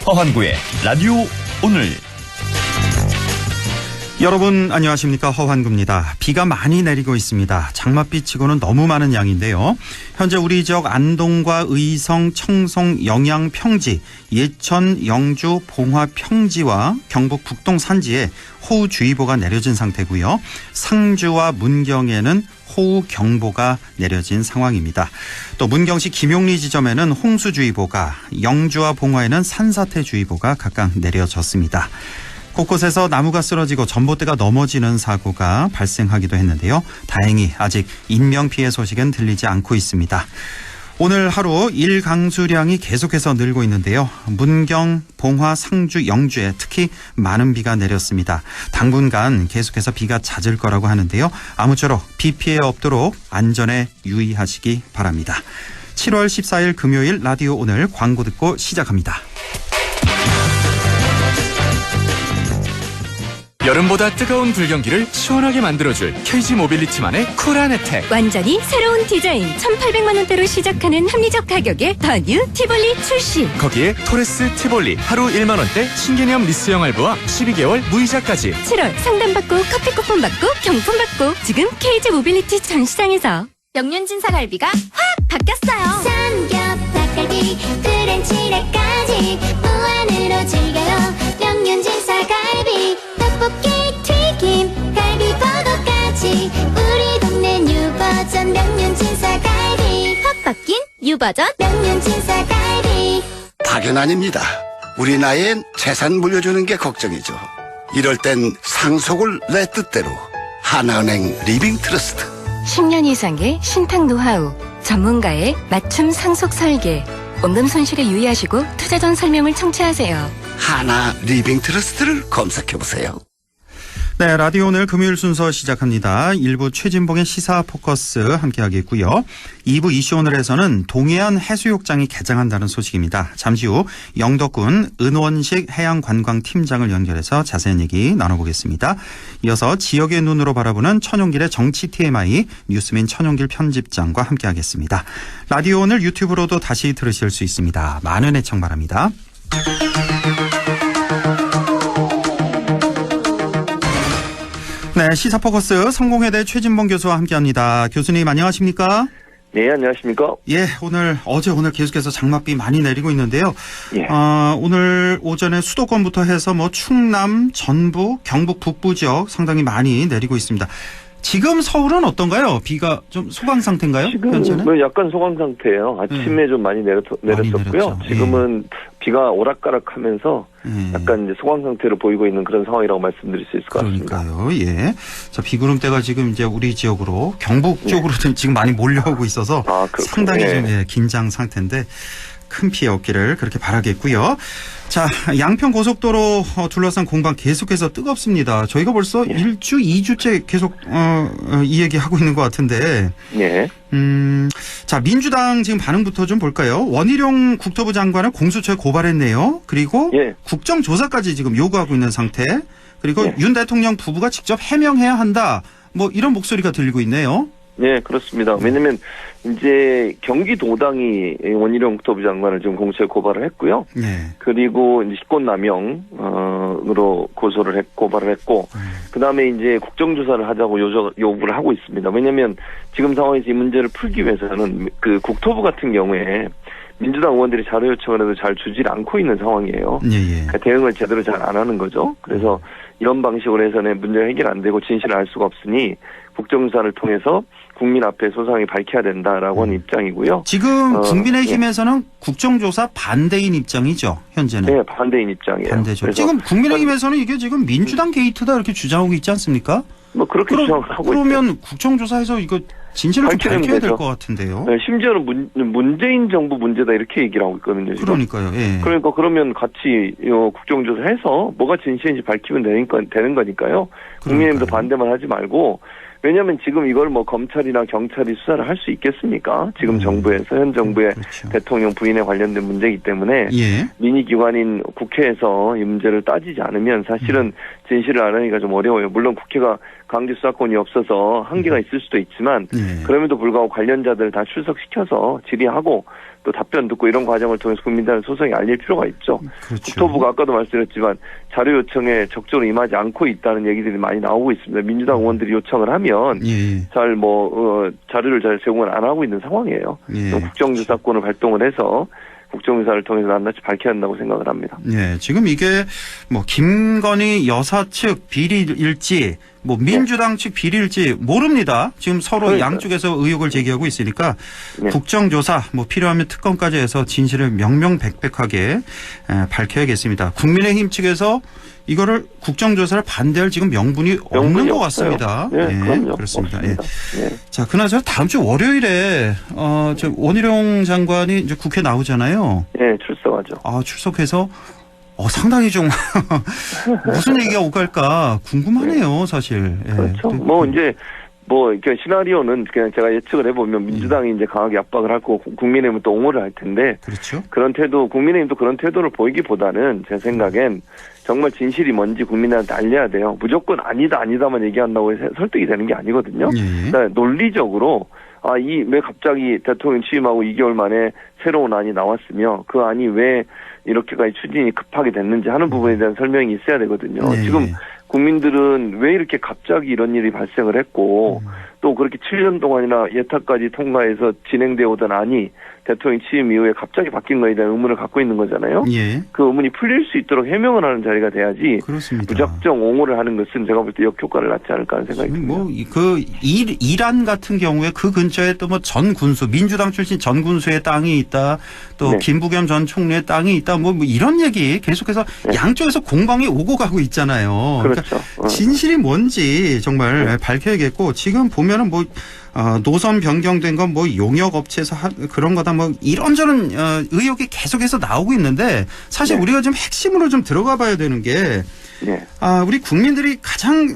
허환구의 라디오 오늘. 여러분 안녕하십니까, 허환구입니다. 비가 많이 내리고 있습니다. 장맛비치고는 너무 많은 양인데요. 현재 우리 지역 안동과 의성, 청송, 영양, 평지, 예천, 영주, 봉화, 평지와 경북 북동 산지에 호우주의보가 내려진 상태고요. 상주와 문경에는 호우경보가 내려진 상황입니다. 또 문경시 김용리 지점에는 홍수주의보가, 영주와 봉화에는 산사태주의보가 각각 내려졌습니다. 곳곳에서 나무가 쓰러지고 전봇대가 넘어지는 사고가 발생하기도 했는데요. 다행히 아직 인명피해 소식은 들리지 않고 있습니다. 오늘 하루 일강수량이 계속해서 늘고 있는데요. 문경, 봉화, 상주, 영주에 특히 많은 비가 내렸습니다. 당분간 계속해서 비가 잦을 거라고 하는데요. 아무쪼록 비 피해 없도록 안전에 유의하시기 바랍니다. 7월 14일 금요일 라디오 오늘 광고 듣고 시작합니다. 여름보다 뜨거운 불경기를 시원하게 만들어줄 KG 모빌리티만의 쿨한 혜택. 완전히 새로운 디자인 1,800만 원대로 시작하는 합리적 가격에 더 뉴 티볼리 출시. 거기에 토레스 티볼리 하루 1만 원대 신개념 리스형 할부와 12개월 무이자까지. 7월 상담받고 커피 쿠폰 받고 경품 받고 지금 KG 모빌리티 전시장에서. 명륜진사 갈비가 확 바뀌었어요. 삼겹, 닭갈비, 프렌치레까지 무한으로 즐겨요. 명륜진사 갈비, 떡볶이, 튀김, 갈비버거까지 우리 동네 뉴버전 명륜진사 갈비. 확 바뀐 뉴버전 명륜진사 갈비. 파견 아닙니다. 우리 나이엔 재산 물려주는 게 걱정이죠. 이럴 땐 상속을 내 뜻대로 하나은행 리빙트러스트. 10년 이상의 신탁 노하우, 전문가의 맞춤 상속 설계. 원금 손실에 유의하시고 투자 전 설명을 청취하세요. 하나 리빙트러스트를 검색해보세요. 네, 라디오 오늘 금요일 순서 시작합니다. 1부 최진봉의 시사 포커스 함께하겠고요. 2부 이슈 오늘에서는 동해안 해수욕장이 개장한다는 소식입니다. 잠시 후 영덕군 은원식 해양관광팀장을 연결해서 자세한 얘기 나눠보겠습니다. 이어서 지역의 눈으로 바라보는 천용길의 정치 TMI 뉴스민 천용길 편집장과 함께하겠습니다. 라디오 오늘 유튜브로도 다시 들으실 수 있습니다. 많은 애청 바랍니다. 네, 시사포커스 성공회대 최진봉 교수와 함께합니다. 교수님 안녕하십니까? 네, 안녕하십니까? 예, 오늘 계속해서 장맛비 많이 내리고 있는데요. 예. 오늘 오전에 수도권부터 해서 충남, 전북, 경북 북부 지역 상당히 많이 내리고 있습니다. 지금 서울은 어떤가요? 비가 좀 소강 상태인가요? 지금 현재는? 약간 소강 상태예요. 아침에 좀 많이 내렸었고요. 내렸죠. 지금은 비가 오락가락하면서 약간 이제 소강 상태로 보이고 있는 그런 상황이라고 말씀드릴 수 있을 것 같습니다. 그러니까요. 예. 자, 비구름대가 지금 이제 우리 지역으로 경북 쪽으로 지금 많이 몰려오고 있어서 상당히 좀 긴장 상태인데 큰 피해 없기를 그렇게 바라겠고요. 자, 양평 고속도로 둘러싼 공방 계속해서 뜨겁습니다. 저희가 벌써 1주, 2주째 계속 이 얘기하고 있는 것 같은데. 네. 자, 민주당 지금 반응부터 좀 볼까요? 원희룡 국토부 장관을 공수처에 고발했네요. 그리고 국정조사까지 지금 요구하고 있는 상태. 그리고 윤 대통령 부부가 직접 해명해야 한다. 뭐 이런 목소리가 들리고 있네요. 네, 그렇습니다. 왜냐면 이제 경기도당이 원희룡 국토부 장관을 지금 공수처에 고발을 했고요. 네. 그리고 이제 직권남용으로 고발을 했고, 그 다음에 이제 국정조사를 하자고 요구를 하고 있습니다. 왜냐면 지금 상황에서 이 문제를 풀기 위해서는 그 국토부 같은 경우에 민주당 의원들이 자료 요청을 해도 잘 주질 않고 있는 상황이에요. 그러니까 대응을 제대로 잘 안 하는 거죠. 그래서 이런 방식으로 해서는 문제가 해결 안 되고 진실을 알 수가 없으니 국정조사를 통해서 국민 앞에 소상히 밝혀야 된다라고 하는 입장이고요. 지금 국민의힘에서는 국정조사 반대인 입장이죠, 현재는. 네, 반대인 입장이에요. 반대죠. 지금 국민의힘에서는 이게 지금 민주당 게이트다 이렇게 주장하고 있지 않습니까? 뭐 그렇게 주장을 하고 있죠. 그러면 국정조사에서 이거 진실을 좀 밝혀야 될 것 같은데요. 네, 심지어는 문재인 정부 문제다 이렇게 얘기를 하고 있거든요. 지금. 그러니까요. 예. 그러니까 그러면 같이 국정조사해서 뭐가 진실인지 밝히면 되는 거니까요. 국민의힘도 반대만 하지 말고 왜냐하면 지금 이걸 뭐 검찰이나 경찰이 수사를 할 수 있겠습니까? 지금 정부에서 현 정부의 그렇죠. 대통령 부인에 관련된 문제이기 때문에 예. 민의기관인 국회에서 이 문제를 따지지 않으면 사실은 진실을 알아내기가 좀 어려워요. 물론 국회가 강제 수사권이 없어서 한계가 있을 수도 있지만 예. 그럼에도 불구하고 관련자들 다 출석시켜서 질의하고 또 답변 듣고 이런 과정을 통해서 국민들한테 소송이 알릴 필요가 있죠. 그렇죠. 국토부가 아까도 말씀드렸지만 자료 요청에 적극적으로 임하지 않고 있다는 얘기들이 많이 나오고 있습니다. 민주당 의원들이 요청을 하면 예. 잘 자료를 잘 제공을 안 하고 있는 상황이에요. 예. 국정조사권을 발동을 해서 국정조사를 통해서 낱낱이 밝혀야 한다고 생각을 합니다. 예, 지금 이게 뭐 김건희 여사 측 비리일지 뭐 민주당 측 비리일지 모릅니다. 지금 서로 그러니까요. 양쪽에서 의혹을 제기하고 있으니까 네. 국정조사 뭐 필요하면 특검까지 해서 진실을 명명백백하게 밝혀야겠습니다. 국민의힘 측에서 이거를 국정조사를 반대할 지금 명분이 없는 것 없어요. 같습니다. 네, 예, 그럼요. 그렇습니다. 예. 없습니다. 네. 자, 그나저나 다음 주 월요일에 저 원희룡 장관이 이제 국회 나오잖아요. 네, 출석하죠. 아, 출석해서 상당히 좀 무슨 얘기가 오갈까 궁금하네요, 사실. 예. 그렇죠. 이렇게 시나리오는 그냥 제가 예측을 해보면 민주당이 이제 강하게 압박을 하고 국민의힘은 또 옹호를 할 텐데 그렇죠. 그런 태도, 국민의힘도 그런 태도를 보이기보다는 제 생각엔 정말 진실이 뭔지 국민한테 알려야 돼요. 무조건 아니다만 얘기한다고 해서 설득이 되는 게 아니거든요. 예. 그러니까 논리적으로 왜 갑자기 대통령 취임하고 2개월 만에 새로운 안이 나왔으며 그 안이 왜 이렇게까지 추진이 급하게 됐는지 하는 부분에 대한 설명이 있어야 되거든요. 예. 지금 국민들은 왜 이렇게 갑자기 이런 일이 발생을 했고 또 그렇게 7년 동안이나 예타까지 통과해서 진행되어 오던 안이 대통령 취임 이후에 갑자기 바뀐 거에 대한 의문을 갖고 있는 거잖아요. 예. 그 의문이 풀릴 수 있도록 해명을 하는 자리가 돼야지 그렇습니다. 무작정 옹호를 하는 것은 제가 볼 때 역효과를 낳지 않을까 하는 생각이 듭니다. 이란 같은 경우에 그 근처에 또 뭐 전 군수, 민주당 출신 전 군수의 땅이 있다. 또 네. 김부겸 전 총리의 땅이 있다. 뭐 이런 얘기 계속해서 양쪽에서 공방이 오고 가고 있잖아요. 그렇죠. 그러니까 진실이 뭔지 정말 밝혀야겠고 지금 보면은 노선 변경된 건 용역 업체에서 그런 거다 이런저런 의혹이 계속해서 나오고 있는데 사실 네. 우리가 좀 핵심으로 좀 들어가 봐야 되는 게 네. 우리 국민들이 가장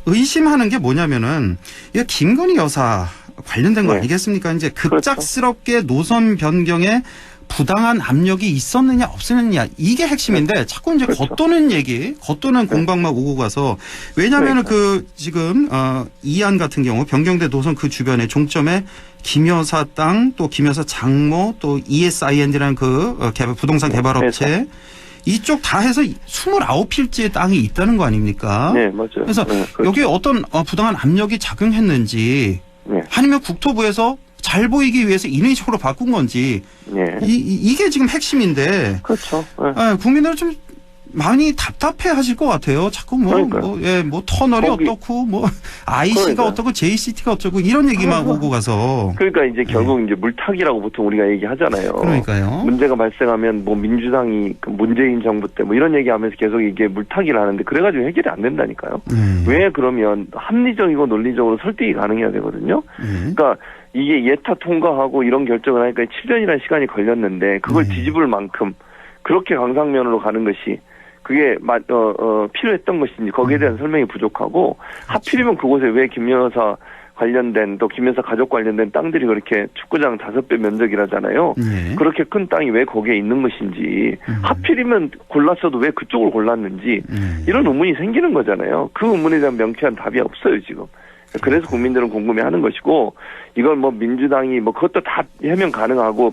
의심하는 게 뭐냐면은 이거 김건희 여사 관련된 거 네. 아니겠습니까? 이제 급작스럽게 노선 변경에 부당한 압력이 있었느냐 없었느냐 이게 핵심인데 자꾸 이제 그렇죠. 겉도는 공방만 오고 가서 왜냐하면 지금 이안 같은 경우 변경된 노선 그 주변에 종점에 김 여사 땅 또 김 여사 장모 또 ESIN이라는 부동산 개발업체 이쪽 다 해서 29필지의 땅이 있다는 거 아닙니까? 네, 맞아요. 그래서 네, 그렇죠. 여기에 어떤 부당한 압력이 작용했는지 네. 아니면 국토부에서 잘 보이기 위해서 인위적으로 바꾼 건지 네. 이게 지금 핵심인데 그렇죠. 네. 국민들은 좀 많이 답답해 하실 것 같아요. 자꾸 터널이 거기- 어떻고 IC가 그러니까요. 어떻고 JCT가 어쩌고 이런 얘기만 오고 가서 그러니까 이제 결국 이제 물타기라고 보통 우리가 얘기하잖아요. 그러니까요. 문제가 발생하면 민주당이 문재인 정부 때 이런 얘기하면서 계속 이게 물타기를 하는데 그래가지고 해결이 안 된다니까요. 왜 그러면 합리적이고 논리적으로 설득이 가능해야 되거든요. 그러니까 이게 예타 통과하고 이런 결정을 하니까 7년이라는 시간이 걸렸는데 그걸 뒤집을 만큼 그렇게 강상면으로 가는 것이 그게 필요했던 것인지 거기에 대한 설명이 부족하고 하필이면 그곳에 왜 김 여사 관련된 또 김 여사 가족 관련된 땅들이 그렇게 축구장 5배 면적이라잖아요. 그렇게 큰 땅이 왜 거기에 있는 것인지 하필이면 골랐어도 왜 그쪽을 골랐는지 이런 의문이 생기는 거잖아요. 그 의문에 대한 명쾌한 답이 없어요 지금. 그래서 국민들은 궁금해하는 것이고 이걸 민주당이 그것도 다 해명 가능하고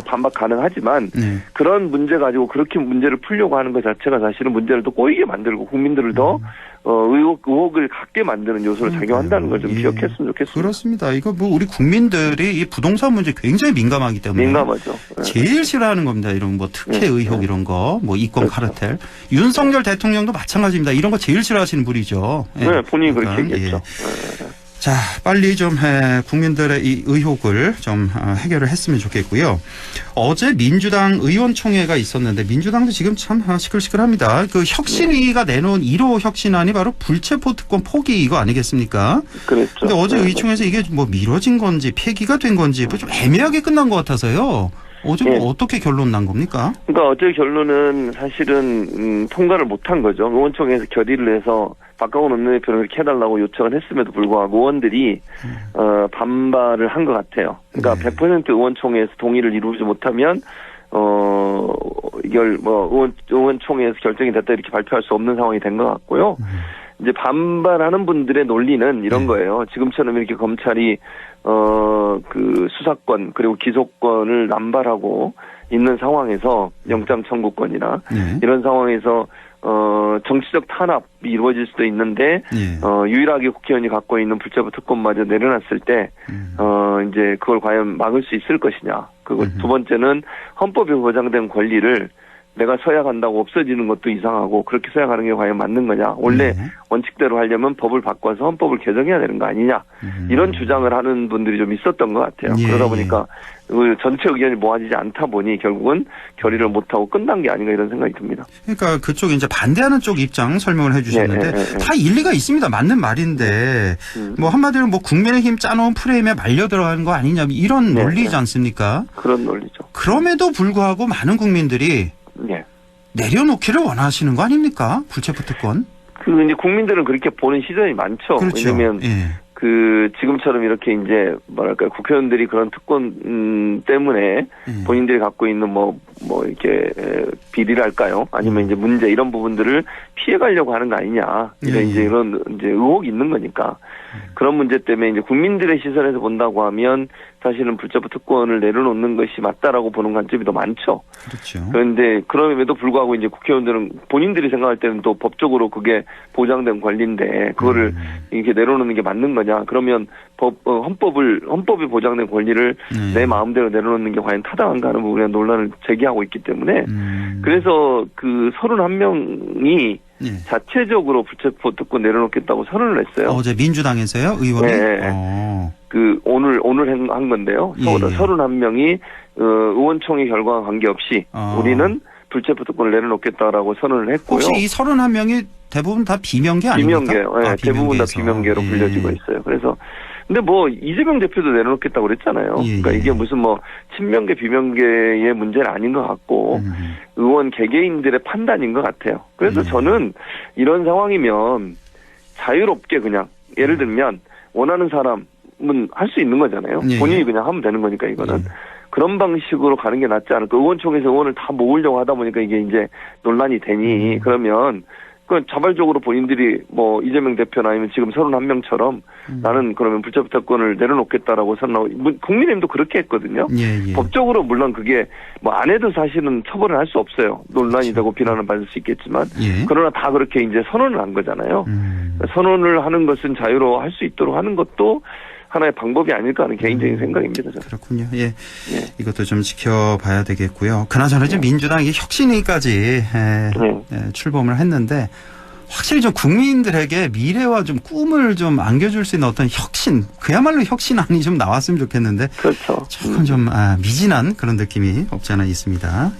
반박 가능하지만 그런 문제 가지고 그렇게 문제를 풀려고 하는 것 자체가 사실은 문제를 더 꼬이게 만들고 국민들을 더 의혹을 갖게 만드는 요소를 작용한다는 걸 좀 기억했으면 좋겠습니다. 그렇습니다. 이거 우리 국민들이 이 부동산 문제 굉장히 민감하기 때문에 민감하죠. 네. 제일 싫어하는 겁니다. 이런 특혜 의혹 이런 거, 이권 그렇죠. 카르텔. 윤석열 대통령도 마찬가지입니다. 이런 거 제일 싫어하시는 분이죠. 네, 본인이 그러니까, 그렇게 얘기했죠. 자, 빨리 좀 국민들의 이 의혹을 좀 해결을 했으면 좋겠고요. 어제 민주당 의원총회가 있었는데 민주당도 지금 참 시끌시끌합니다. 그 혁신위가 내놓은 1호 혁신안이 바로 불체포 특권 포기 이거 아니겠습니까? 그랬죠. 근데 어제 의총에서 이게 미뤄진 건지 폐기가 된 건지 좀 애매하게 끝난 것 같아서요. 어제 뭐 어떻게 결론 난 겁니까? 그러니까 어제 결론은 사실은 통과를 못한 거죠. 의원총회에서 결의를 해서 박강원 원내대표는 그렇게 해달라고 요청을 했음에도 불구하고 의원들이 반발을 한 것 같아요. 그러니까 100% 의원총회에서 동의를 이루지 못하면 이걸 의원총회에서 결정이 됐다 이렇게 발표할 수 없는 상황이 된 것 같고요. 이제 반발하는 분들의 논리는 이런 거예요. 지금처럼 이렇게 검찰이 그 수사권 그리고 기소권을 남발하고 있는 상황에서 영장 청구권이나 이런 상황에서 정치적 탄압이 이루어질 수도 있는데 유일하게 국회의원이 갖고 있는 불체포 특권마저 내려놨을 때 이제 그걸 과연 막을 수 있을 것이냐. 그리고 두 번째는 헌법에 보장된 권리를 내가 서약한다고 없어지는 것도 이상하고 그렇게 서약하는 게 과연 맞는 거냐. 원래 원칙대로 하려면 법을 바꿔서 헌법을 개정해야 되는 거 아니냐. 이런 주장을 하는 분들이 좀 있었던 것 같아요. 그러다 보니까 전체 의견이 모아지지 않다 보니 결국은 결의를 못하고 끝난 게 아닌가 이런 생각이 듭니다. 그러니까 그쪽이 이제 반대하는 쪽 입장 설명을 해 주셨는데 다 일리가 있습니다. 맞는 말인데 뭐 한마디로 뭐 국민의힘 짜놓은 프레임에 말려 들어가는 거 아니냐 이런 논리지 않습니까? 그런 논리죠. 그럼에도 불구하고 많은 국민들이 내려놓기를 원하시는 거 아닙니까? 불체포 특권. 이제 국민들은 그렇게 보는 시선이 많죠. 그렇죠. 왜냐면 지금처럼 이렇게 이제 뭐랄까 국회의원들이 그런 특권 때문에 본인들이 갖고 있는 뭐 이렇게 비리랄까요? 아니면 이제 문제 이런 부분들을 피해가려고 하는 거 아니냐? 이런 의혹이 있는 거니까. 그런 문제 때문에 이제 국민들의 시선에서 본다고 하면 사실은 불체포 특권을 내려놓는 것이 맞다라고 보는 관점이 더 많죠. 그렇죠. 그런데 그럼에도 불구하고 이제 국회의원들은 본인들이 생각할 때는 또 법적으로 그게 보장된 권리인데 그거를 이렇게 내려놓는 게 맞는 거냐? 그러면 헌법에 보장된 권리를 내 마음대로 내려놓는 게 과연 타당한가 하는 부분에 논란을 제기하고 있기 때문에 그래서 그 31명이 자체적으로 불체포 특권 내려놓겠다고 선언을 했어요. 어제 민주당에서요, 의원이? 오늘 한 건데요. 31명이 의원총회 결과와 관계없이 우리는 불체포 특권을 내려놓겠다라고 선언을 했고요. 혹시 이 31명이 대부분 다 비명계 아닙니까? 비명계. 대부분 다 비명계로 불려지고 있어요. 그래서 근데 뭐 이재명 대표도 내려놓겠다고 그랬잖아요. 그러니까 이게 무슨 뭐 친명계 비명계의 문제는 아닌 것 같고 의원 개개인들의 판단인 것 같아요. 그래서 저는 이런 상황이면 자유롭게 그냥 예를 들면 원하는 사람은 할 수 있는 거잖아요. 본인이 그냥 하면 되는 거니까 이거는. 그런 방식으로 가는 게 낫지 않을까. 의원총회에서 의원을 다 모으려고 하다 보니까 이게 이제 논란이 되니 그러면 그 자발적으로 본인들이 뭐 이재명 대표나 아니면 지금 31명처럼 나는 그러면 불체포 특권을 내려놓겠다라고 선언하고 국민의힘도 그렇게 했거든요. 법적으로 물론 그게 뭐 안 해도 사실은 처벌을 할 수 없어요. 논란이 되고 비난을 받을 수 있겠지만 그러나 다 그렇게 이제 선언을 한 거잖아요. 선언을 하는 것은 자유로 할 수 있도록 하는 것도 하나의 방법이 아닐까 하는 개인적인 생각입니다. 저는. 그렇군요. 이것도 좀 지켜봐야 되겠고요. 그나저나 지금 민주당이 혁신위까지 출범을 했는데 확실히 좀 국민들에게 미래와 좀 꿈을 좀 안겨줄 수 있는 어떤 혁신, 그야말로 혁신안이 좀 나왔으면 좋겠는데. 그렇죠. 조금 좀 미진한 그런 느낌이 없지 않아 있습니다.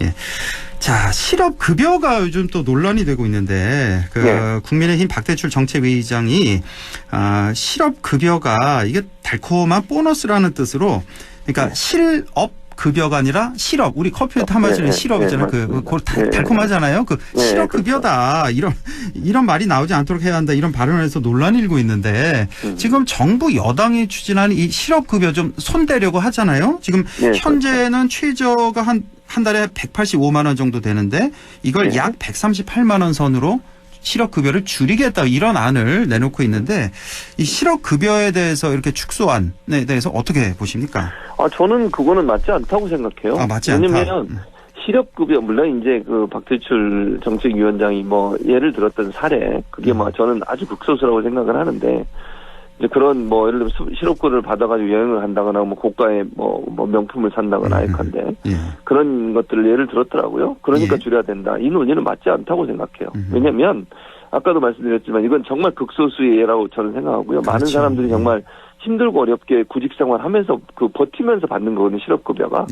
자, 실업급여가 요즘 또 논란이 되고 있는데, 국민의힘 박대출 정책위의장이, 실업급여가 이게 달콤한 보너스라는 뜻으로, 그러니까 실업급여가 아니라 실업, 우리 커피에 타 마시는 실업이잖아요. 그거 달콤하잖아요. 실업급여다. 이런 말이 나오지 않도록 해야 한다. 이런 발언을 해서 논란이 일고 있는데, 지금 정부 여당이 추진하는 이 실업급여 좀 손대려고 하잖아요. 지금 현재는 최저가 한 달에 185만 원 정도 되는데 이걸 약 138만 원 선으로 실업급여를 줄이겠다 이런 안을 내놓고 있는데 이 실업급여에 대해서 이렇게 축소안에 대해서 어떻게 보십니까? 저는 그거는 맞지 않다고 생각해요. 맞지 않다. 왜냐면 실업급여 물론 이제 그 박대출 정책위원장이 뭐 예를 들었던 사례 그게 뭐 저는 아주 극소수라고 생각을 하는데 이제 그런 뭐 예를 들면 실업급여를 받아가지고 여행을 한다거나 뭐 고가의 뭐 명품을 산다거나 예컨대 그런 것들을 예를 들었더라고요. 그러니까 줄여야 된다. 이 논의는 맞지 않다고 생각해요. 왜냐하면 아까도 말씀드렸지만 이건 정말 극소수의 예라고 저는 생각하고요. 그렇죠. 많은 사람들이 정말 힘들고 어렵게 구직생활하면서 버티면서 받는 거거든요. 실업급여가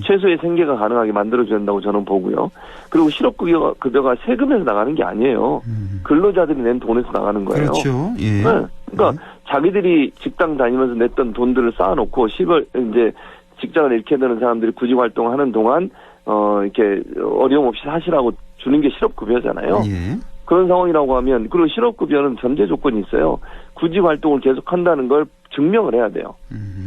최소의 생계가 가능하게 만들어줘야 된다고 저는 보고요. 그리고 실업급여가 세금에서 나가는 게 아니에요. 근로자들이 낸 돈에서 나가는 거예요. 그렇죠. 그러니까 자기들이 직장 다니면서 냈던 돈들을 쌓아놓고 이제 직장을 잃게 되는 사람들이 구직 활동을 하는 동안 이렇게 어려움 없이 사시라고 주는 게 실업급여잖아요. 예. 그런 상황이라고 하면, 그리고 실업급여는 전제 조건이 있어요. 구직 활동을 계속 한다는 걸 증명을 해야 돼요.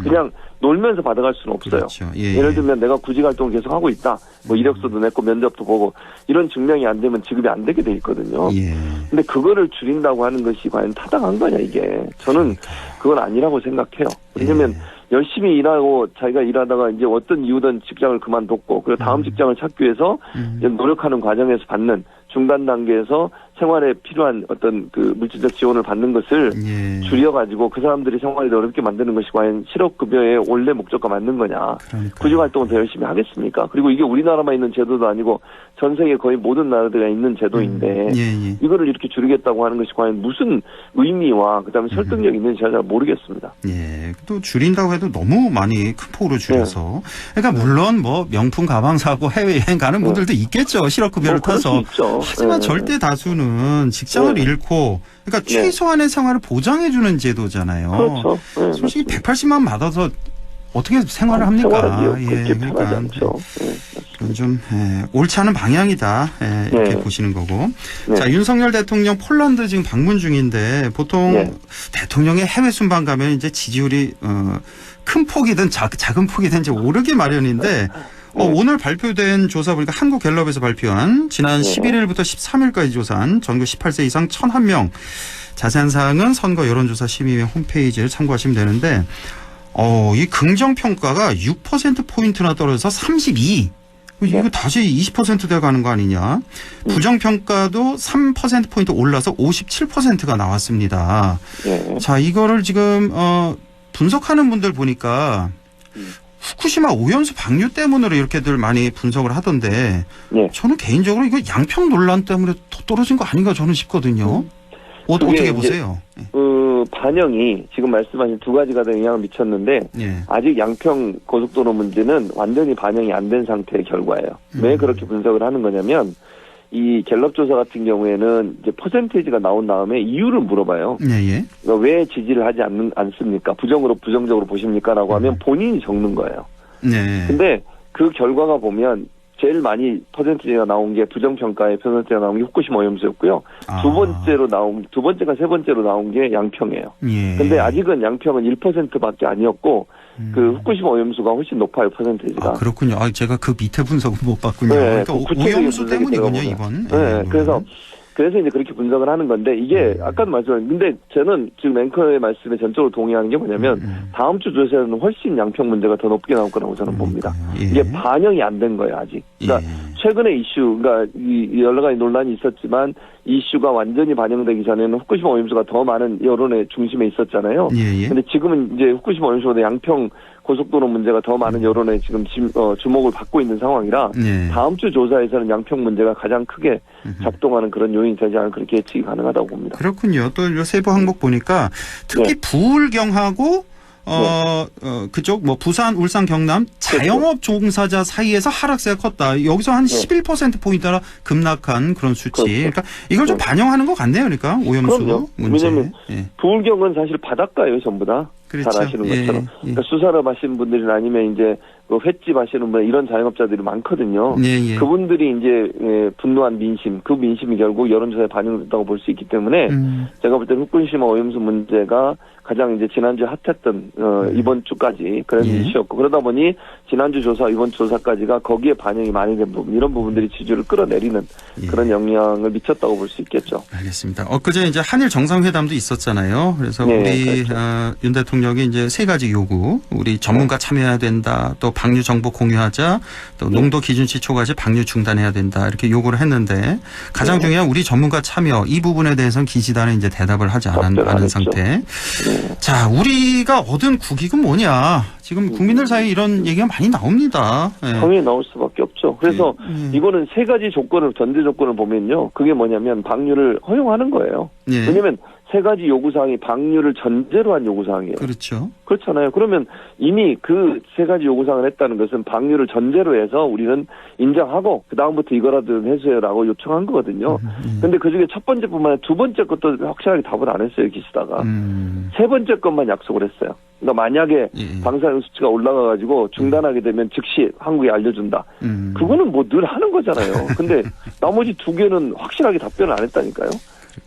그냥 놀면서 받아갈 수는 없어요. 그렇죠. 예. 예를 들면 내가 구직 활동을 계속 하고 있다. 뭐 이력서도 냈고 면접도 보고 이런 증명이 안 되면 지급이 안 되게 돼 있거든요. 예. 근데 그거를 줄인다고 하는 것이 과연 타당한 거냐 이게. 저는 그건 아니라고 생각해요. 왜냐면 열심히 일하고 자기가 일하다가 이제 어떤 이유든 직장을 그만뒀고 그리고 다음 직장을 찾기 위해서 이제 노력하는 과정에서 받는 중간 단계에서 생활에 필요한 어떤 그 물질적 지원을 받는 것을 예. 줄여가지고 그 사람들이 생활이 어렵게 만드는 것이 과연 실업급여의 원래 목적과 맞는 거냐. 그러니까요. 구직활동을 더 열심히 하겠습니까? 그리고 이게 우리나라만 있는 제도도 아니고 전 세계 거의 모든 나라들이 있는 제도인데 예. 이거를 이렇게 줄이겠다고 하는 것이 과연 무슨 의미와 그다음에 설득력이 있는지 잘 모르겠습니다. 예. 또 줄인다고 해도 너무 많이 큰 폭으로 줄여서. 그러니까 물론 뭐 명품 가방 사고 해외여행 가는 분들도 있겠죠. 실업급여를 그럴 수 타서. 있죠. 하지만 네. 절대 다수는 직장을 잃고 그러니까 네. 최소한의 생활을 보장해주는 제도잖아요. 그렇죠. 네, 솔직히 맞습니다. 180만 원 받아서 어떻게 생활을 합니까? 생활하기요. 그렇게 편하지 그러니까 않죠. 네. 그건 좀 옳지 않은 방향이다 이렇게 네. 보시는 거고. 네. 자, 윤석열 대통령 폴란드 지금 방문 중인데 보통 네. 대통령의 해외 순방 가면 이제 지지율이 큰 폭이든 작은 폭이든 이제 오르기 마련인데 오늘 발표된 조사 보니까 한국갤럽에서 발표한 지난 11일부터 13일까지 조사한 전국 18세 이상 1,001명 자세한 사항은 선거 여론조사 심의회 홈페이지를 참고하시면 되는데 이 긍정평가가 6%포인트나 떨어져서 32. 이거 다시 20% 돼가는 거 아니냐. 부정평가도 3%포인트 올라서 57%가 나왔습니다. 네. 자, 이거를 지금 분석하는 분들 보니까 후쿠시마 오염수 방류 때문으로 이렇게들 많이 분석을 하던데 네. 저는 개인적으로 이거 양평 논란 때문에 더 떨어진 거 아닌가 저는 싶거든요. 어떻게 보세요? 반영이 지금 말씀하신 두 가지가 다 영향을 미쳤는데 예. 아직 양평 고속도로 문제는 완전히 반영이 안 된 상태의 결과예요. 왜 그렇게 분석을 하는 거냐면 이 갤럽 조사 같은 경우에는 이제 퍼센테이지가 나온 다음에 이유를 물어봐요. 예. 그러니까 왜 지지를 하지 않습니까? 부정적으로 보십니까?라고 하면 본인이 적는 거예요. 네. 근데 그 결과가 보면 제일 많이 퍼센티지가 나온 게 부정평가의 퍼센티지가 나온 게 후쿠시마 오염수였고요. 두 번째가 세 번째로 나온 게 양평이에요. 예. 근데 아직은 양평은 1%밖에 아니었고 그 후쿠시마 오염수가 훨씬 높아요, 퍼센테이지가. 그렇군요. 제가 그 밑에 분석은 못 봤군요. 네, 그러니까 구체적인 오염수 분석이 때문이군요, 들어가보면. 이번. 네, 그래서 이제 그렇게 분석을 하는 건데 이게 아까도 말씀하신 근데 저는 지금 앵커의 말씀에 전적으로 동의하는 게 뭐냐면 다음 주 조사에는 훨씬 양평 문제가 더 높게 나올 거라고 저는 봅니다. 예. 이게 반영이 안 된 거예요, 아직. 그러니까 최근에 이슈, 그러니까 이 여러 가지 논란이 있었지만 이슈가 완전히 반영되기 전에는 후쿠시마 오염수가 더 많은 여론의 중심에 있었잖아요. 예. 근데 지금은 이제 후쿠시마 오염수보다 양평 고속도로 문제가 더 많은 여론에 지금 주목을 받고 있는 상황이라 다음 주 조사에서는 양평 문제가 가장 크게 작동하는 그런 요인이 되지 않을까 그렇게 예측이 가능하다고 봅니다. 그렇군요. 또 세부 항목 보니까 특히 부울경하고 그쪽 뭐 부산, 울산, 경남 자영업 종사자 사이에서 하락세가 컸다. 여기서 한 11%포인트나 급락한 그런 수치. 그러니까 이걸 좀 반영하는 것 같네요. 그러니까 오염수 그럼요. 문제. 왜냐하면 부울경은 사실 바닷가예요, 전부 다. 그렇죠. 잘 아시는 것처럼. 그러니까 수산업 하시는 분들이나 아니면 이제 그 횟집 하시는 분 이런 자영업자들이 많거든요. 그분들이 이제 분노한 민심, 그 민심이 결국 여론조사에 반영됐다고 볼 수 있기 때문에 제가 볼 때 후쿠시마 오염수 문제가 가장 이제 지난주에 핫했던 이번 주까지 그런 이슈였고 그러다 보니 지난주 조사, 이번 조사까지가 거기에 반영이 많이 된 부분 이런 부분들이 지지율을 끌어내리는 그런 영향을 미쳤다고 볼 수 있겠죠. 알겠습니다. 엊그제 이제 한일 정상회담도 있었잖아요. 그래서 우리 그렇죠. 윤 대통령이 이제 세 가지 요구, 우리 전문가 참여해야 된다, 또 방류 정보 공유하자, 또 농도 기준치 초과시 방류 중단해야 된다 이렇게 요구를 했는데 가장 중요한 우리 전문가 참여 이 부분에 대해서는 기시다는 이제 대답을 하지 않은 상태. 자, 우리가 얻은 국익은 뭐냐? 지금 국민들 사이에 이런 얘기가 많이 나옵니다. 당연히 나올 수밖에 없죠. 그래서 이거는 세 가지 조건을 전제 조건을 보면요. 그게 뭐냐면 방류를 허용하는 거예요. 왜냐하면 세 가지 요구사항이 방류를 전제로 한 요구사항이에요. 그렇죠. 그렇잖아요. 그러면 이미 그 세 가지 요구사항을 했다는 것은 방류를 전제로 해서 우리는 인정하고 그 다음부터 이거라도 해주세요라고 요청한 거거든요. 근데 그중에 첫 번째뿐만 아니라 두 번째 것도 확실하게 답을 안 했어요. 기시다가. 세 번째 것만 약속을 했어요. 그러니까 만약에 방사능 수치가 올라가가지고 중단하게 되면 즉시 한국에 알려준다. 그거는 뭐 늘 하는 거잖아요. 근데 나머지 두 개는 확실하게 답변을 안 했다니까요.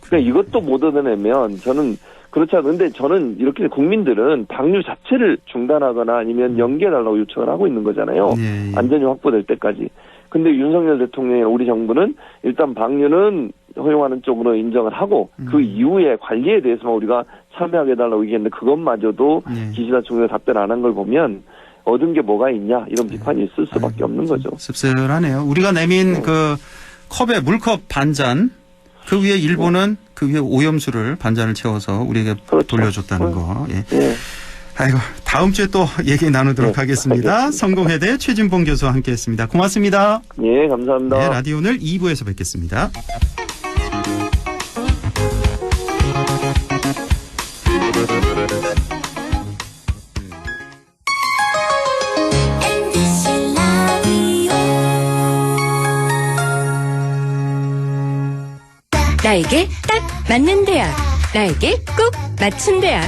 그러니까 이것도 못 얻어내면 저는 그렇지 않은데 저는 이렇게 국민들은 방류 자체를 중단하거나 아니면 연기해달라고 요청을 하고 있는 거잖아요. 안전이 확보될 때까지. 근데 윤석열 대통령이나 우리 정부는 일단 방류는 허용하는 쪽으로 인정을 하고 그 이후에 관리에 대해서만 우리가 참여하게 해달라고 얘기했는데 그것마저도 기시다 총리가 답변 안 한 걸 보면 얻은 게 뭐가 있냐 이런 비판이 있을 수밖에 없는 거죠. 씁쓸하네요. 우리가 내민 그 컵에 물컵 반잔 그 위에 일본은 그 위에 오염수를 반잔을 채워서 우리에게 그렇죠. 돌려줬다는 거. 예. 예. 아이고 다음 주에 또 얘기 나누도록 네, 하겠습니다. 알겠습니다. 성공회대 최진봉 교수와 함께했습니다. 고맙습니다. 예, 감사합니다. 네, 라디오 오늘 2부에서 뵙겠습니다. MBC 라디오 나에게 딱 맞는 대학, 나에게 꼭 맞춘 대학.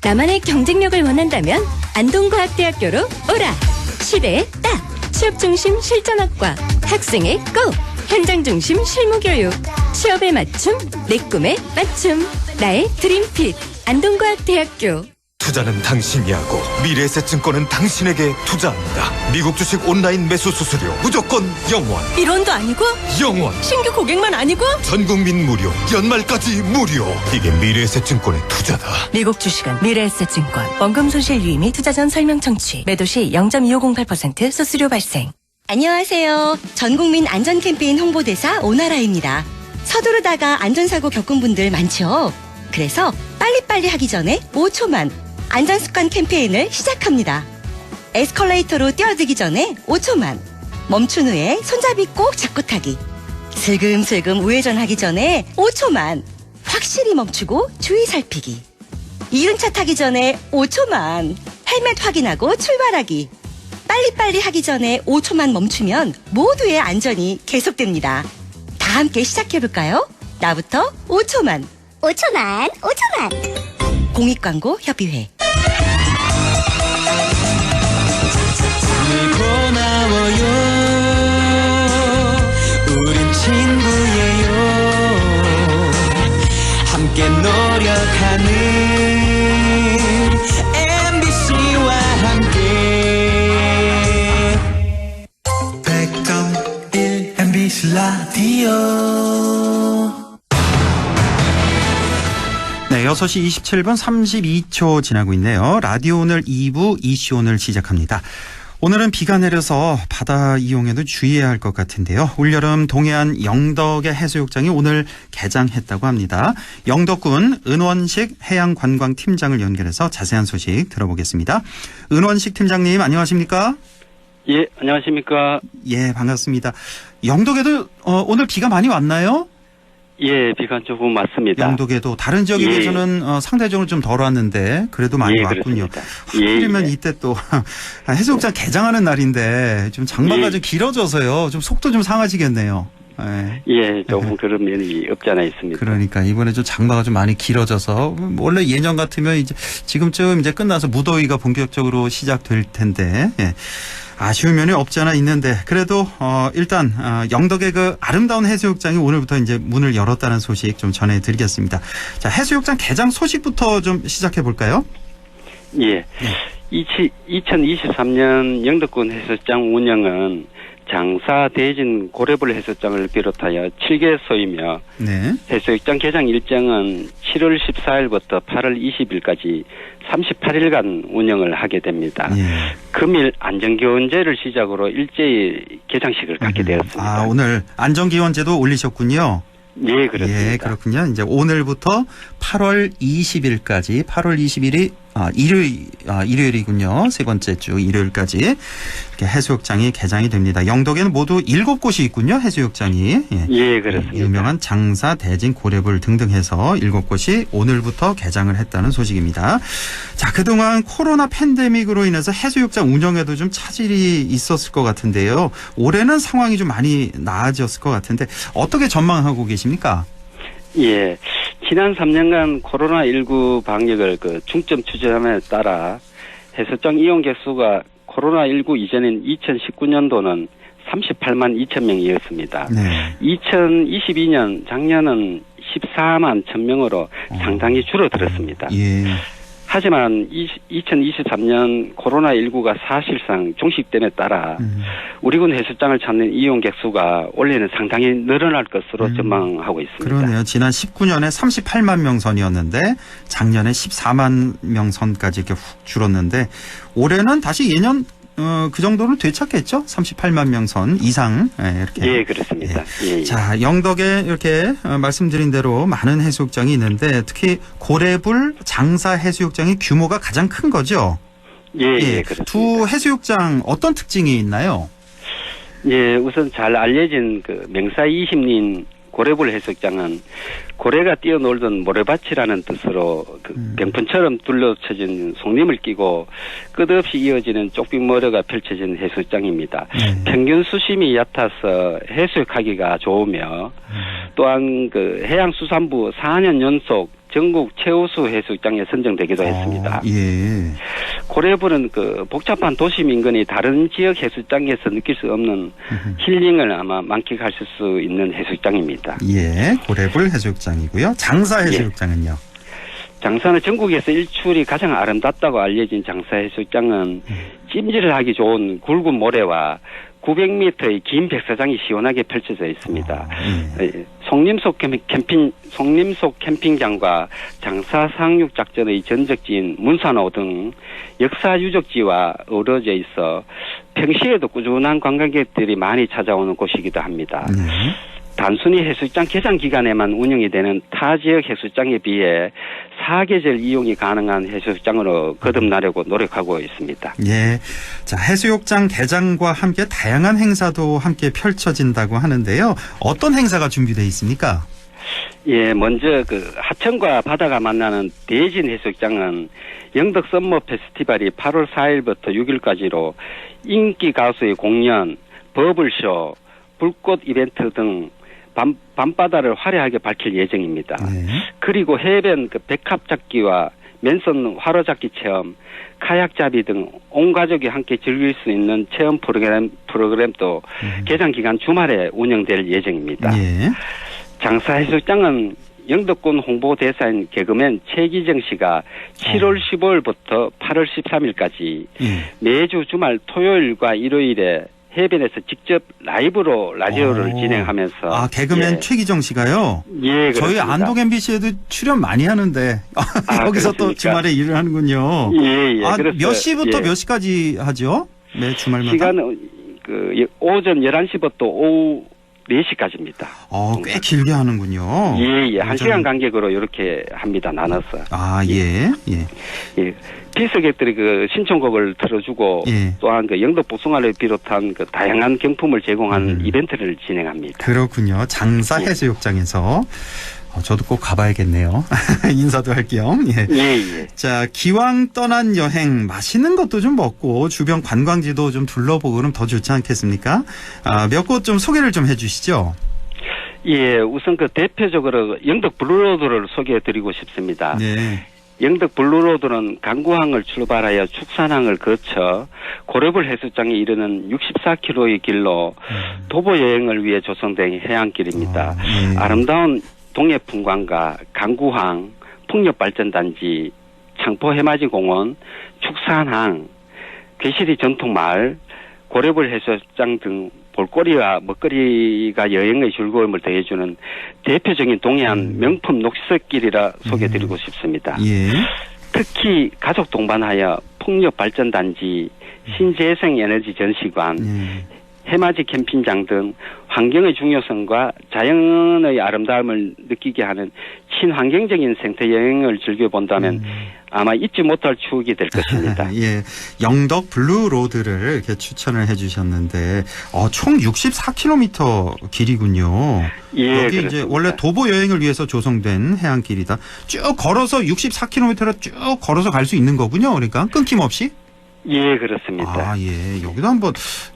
나만의 경쟁력을 원한다면 안동과학대학교로 오라. 시대에 딱 취업중심 실전학과, 학생의 꼭 현장중심 실무교육, 취업에 맞춤, 내 꿈에 맞춤. 나의 드림핏 안동과학대학교. 투자는 당신이 하고 미래에셋증권은 당신에게 투자합니다. 미국 주식 온라인 매수 수수료 무조건 0원. 1원도 아니고 0원. 신규 고객만 아니고 전국민 무료. 연말까지 무료. 이게 미래에셋증권의 투자다. 미국 주식은 미래에셋증권. 원금 손실 유의 및 투자 전 설명 청취. 매도 시 0.2508% 수수료 발생. 안녕하세요. 전국민 안전 캠페인 홍보대사 오나라입니다. 서두르다가 안전사고 겪은 분들 많죠? 그래서 빨리빨리 하기 전에 5초만 안전습관 캠페인을 시작합니다. 에스컬레이터로 뛰어들기 전에 5초만. 멈춘 후에 손잡이 꼭 잡고 타기. 슬금슬금 우회전 하기 전에 5초만. 확실히 멈추고 주의 살피기. 이륜차 타기 전에 5초만. 헬멧 확인하고 출발하기. 빨리빨리 하기 전에 5초만 멈추면 모두의 안전이 계속됩니다. 다 함께 시작해볼까요? 나부터 5초만. 5초만 5초만 공익광고 협의회. 고마워요. 우린 친구예요. 함께 노력하는 MBC와 함께 100.1 MBC 라디오. 네, 6시 27분 32초 지나고 있네요. 라디오 오늘 2부 이슈 오늘 시작합니다. 오늘은 비가 내려서 바다 이용에도 주의해야 할 것 같은데요. 올여름 동해안 영덕의 해수욕장이 오늘 개장했다고 합니다. 영덕군 은원식 해양관광팀장을 연결해서 자세한 소식 들어보겠습니다. 은원식 팀장님 안녕하십니까? 예, 안녕하십니까? 예, 반갑습니다. 영덕에도 오늘 비가 많이 왔나요? 예, 비가 조금 왔습니다. 영덕에도 다른 지역에 비해서는 상대적으로 좀 덜 왔는데 그래도 많이 왔군요. 하필이면 이때 또 해수욕장 개장하는 날인데 좀 장마가 좀 길어져서요. 좀 속도 좀 상하시겠네요. 예, 조금 그런 면이 없지 않아 있습니다. 그러니까 이번에 좀 장마가 좀 많이 길어져서 원래 예년 같으면 이제 지금쯤 이제 끝나서 무더위가 본격적으로 시작될 텐데. 예. 아쉬운 면이 없지 않아 있는데 그래도 일단 영덕의 그 아름다운 해수욕장이 오늘부터 이제 문을 열었다는 소식 좀 전해드리겠습니다. 자, 해수욕장 개장 소식부터 좀 시작해 볼까요? 예. 2023년 영덕군 해수욕장 운영은 장사, 대진, 고래벌 해수욕장을 비롯하여 7개소이며 해수욕장 개장 일정은 7월 14일부터 8월 20일까지 38일간 운영을 하게 됩니다. 금일 안전기원제를 시작으로 일제히 개장식을 갖게 되었습니다. 아, 오늘 안전기원제도 올리셨군요. 예, 그렇습니다. 예, 그렇군요. 이제 오늘부터 8월 20일까지 8월 20일이 일요일이군요. 세 번째 주 일요일까지 이렇게 해수욕장이 개장이 됩니다. 영덕에는 모두 7곳이 있군요. 해수욕장이. 예, 그렇습니다. 유명한 장사, 대진, 고래불 등등 해서 7곳이 오늘부터 개장을 했다는 소식입니다. 자, 그동안 코로나 팬데믹으로 인해서 해수욕장 운영에도 좀 차질이 있었을 것 같은데요. 올해는 상황이 좀 많이 나아졌을 것 같은데 어떻게 전망하고 계십니까? 예. 지난 3년간 코로나19 방역을 중점 추진함에 따라 해수욕장 이용 개수가 코로나19 이전인 2019년도는 38만 2천 명이었습니다. 네. 2022년 작년은 14만 1천 명으로 상당히 줄어들었습니다. 예. 하지만 2023년 코로나19가 사실상 종식됨에 따라 우리군 해수장을 찾는 이용객 수가 올해는 상당히 늘어날 것으로 전망하고 있습니다. 그러네요. 지난 19년에 38만 명 선이었는데 작년에 14만 명 선까지 이렇게 훅 줄었는데 올해는 다시 예년 그 정도를 되찾겠죠? 38만 명 선 이상. 이렇게. 예, 그렇습니다. 예. 자, 영덕에 이렇게 말씀드린 대로 많은 해수욕장이 있는데 특히 고래불 장사 해수욕장의 규모가 가장 큰 거죠? 예, 그렇습니다. 두 해수욕장 어떤 특징이 있나요? 예, 우선 잘 알려진 명사 20린 고래불 해수욕장은 고래가 뛰어놀던 모래밭이라는 뜻으로 병풍처럼 둘러쳐진 송림을 끼고 끝없이 이어지는 쪽빛모래가 펼쳐진 해수욕장입니다. 평균 수심이 얕아서 해수욕하기가 좋으며 또한 해양수산부 4년 연속 전국 최우수 해수욕장에 선정되기도 했습니다. 예. 고래불은 복잡한 도심 인근의 다른 지역 해수욕장에서 느낄 수 없는 힐링을 아마 만끽하실 수 있는 해수욕장입니다. 예, 고래불 해수욕장이고요. 장사 해수욕장은요? 장사는 전국에서 일출이 가장 아름답다고 알려진 장사 해수욕장은 찜질을 하기 좋은 굵은 모래와 900m의 긴 백사장이 시원하게 펼쳐져 있습니다. 송림속 캠핑장과 장사 상륙 작전의 전적지인 문산호 등 역사 유적지와 어우러져 있어 평시에도 꾸준한 관광객들이 많이 찾아오는 곳이기도 합니다. 단순히 해수욕장 개장 기간에만 운영이 되는 타 지역 해수욕장에 비해 사계절 이용이 가능한 해수욕장으로 거듭나려고 노력하고 있습니다. 예. 자, 해수욕장 개장과 함께 다양한 행사도 함께 펼쳐진다고 하는데요. 어떤 행사가 준비되어 있습니까? 예, 먼저 하천과 바다가 만나는 대진 해수욕장은 영덕 썸머 페스티벌이 8월 4일부터 6일까지로 인기 가수의 공연, 버블쇼, 불꽃 이벤트 등 밤바다를 화려하게 밝힐 예정입니다. 그리고 해변 백합잡기와 맨손 화로잡기 체험, 카약잡이 등 온 가족이 함께 즐길 수 있는 체험 프로그램도 개장 기간 주말에 운영될 예정입니다. 장사 해수욕장은 영덕군 홍보대사인 개그맨 최기정 씨가 7월 15일부터 8월 13일까지 매주 주말 토요일과 일요일에 해변에서 직접 라이브로 라디오를 진행하면서. 개그맨 최기정 씨가요? 예, 그렇습니다. 저희 안동 MBC에도 출연 많이 하는데 여기서 또 주말에 일을 하는군요. 예. 몇 시부터 몇 시까지 하죠? 매 주말마다? 시간은 오전 11시부터 오후 4시까지입니다. 꽤 길게 하는군요. 예. 1시간 간격으로 이렇게 합니다. 나눠서. 예. 비서객들이 신청곡을 들어주고 또한 영덕 복숭아를 비롯한 다양한 경품을 제공하는 이벤트를 진행합니다. 그렇군요. 장사 해수욕장에서 저도 꼭 가봐야겠네요. 인사도 할 겸. 예. 자, 기왕 떠난 여행 맛있는 것도 좀 먹고 주변 관광지도 좀 둘러보고 그럼 더 좋지 않겠습니까? 몇 곳 좀 소개를 좀 해주시죠. 예, 우선 대표적으로 영덕 블루로드를 소개해드리고 싶습니다. 영덕 블루로드는 강구항을 출발하여 축산항을 거쳐 고래불 해수장에 이르는 64km의 길로 도보 여행을 위해 조성된 해안길입니다. 아름다운 동해풍광과 강구항, 풍력발전단지, 창포해맞이공원, 축산항, 괴시리 전통마을, 고래불 해수장 등 볼거리와 먹거리가 여행의 즐거움을 더해주는 대표적인 동해안 명품 녹색길이라 소개드리고 싶습니다. 특히 가족 동반하여 풍력발전단지, 신재생에너지 전시관, 해맞이 캠핑장 등 환경의 중요성과 자연의 아름다움을 느끼게 하는 친환경적인 생태 여행을 즐겨본다면 아마 잊지 못할 추억이 될 것입니다. 예, 영덕 블루로드를 이렇게 추천을 해주셨는데, 총 64km 길이군요. 예, 여기 그렇습니다. 이제 원래 도보 여행을 위해서 조성된 해안길이다. 쭉 걸어서 64km를 쭉 걸어서 갈 수 있는 거군요. 그러니까 끊김없이. 예, 그렇습니다. 아, 예, 여기도 한번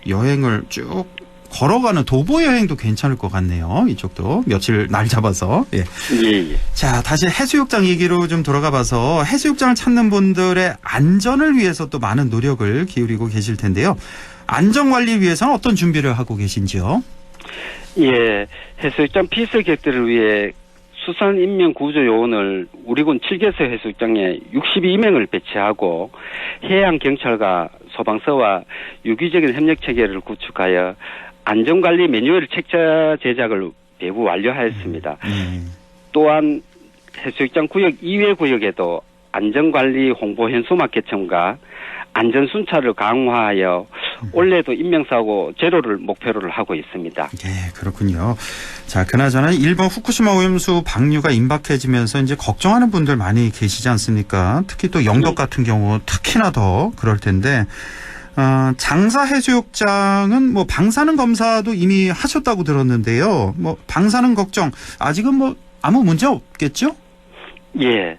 여행을 쭉 걸어가는 도보 여행도 괜찮을 것 같네요. 이쪽도 며칠 날 잡아서. 예. 예. 자, 다시 해수욕장 얘기로 좀 돌아가 봐서 해수욕장을 찾는 분들의 안전을 위해서 또 많은 노력을 기울이고 계실 텐데요. 안전 관리 위해서는 어떤 준비를 하고 계신지요? 예, 해수욕장 피서객들을 위해 수산 인명 구조 요원을 우리군 7개서 해수욕장에 62명을 배치하고 해양 경찰과 소방서와 유기적인 협력 체계를 구축하여 안전관리 매뉴얼 책자 제작을 배부 완료하였습니다. 또한 해수욕장 구역 이외 구역에도 안전관리 홍보 현수막 개청과 안전순찰을 강화하여 올해도 인명사고 제로를 목표로 하고 있습니다. 예, 그렇군요. 자, 그나저나 일본 후쿠시마 오염수 방류가 임박해지면서 이제 걱정하는 분들 많이 계시지 않습니까? 특히 또 영덕 같은 경우 특히나 더 그럴 텐데, 장사 해수욕장은 뭐 방사능 검사도 이미 하셨다고 들었는데요. 뭐 방사능 걱정 아직은 뭐 아무 문제 없겠죠? 예.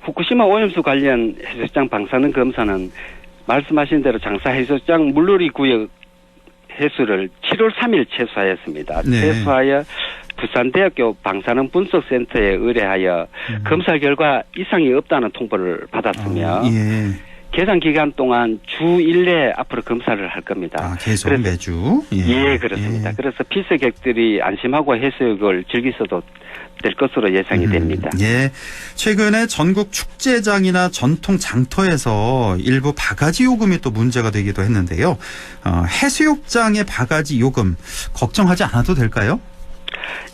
후쿠시마 오염수 관련 해수욕장 방사능 검사는 말씀하신 대로 장사 해수욕장 물놀이 구역 해수를 7월 3일 최소하였습니다. 네. 최소하여 부산대학교 방사능 분석센터에 의뢰하여 검사 결과 이상이 없다는 통보를 받았으며 예. 개장 기간 동안 주 1회 앞으로 검사를 할 겁니다. 계속 매주? 예, 그렇습니다. 예. 그래서 피서객들이 안심하고 해수욕을 즐기셔도 될 것으로 예상이 됩니다. 예. 최근에 전국 축제장이나 전통 장터에서 일부 바가지 요금이 또 문제가 되기도 했는데요. 해수욕장의 바가지 요금 걱정하지 않아도 될까요?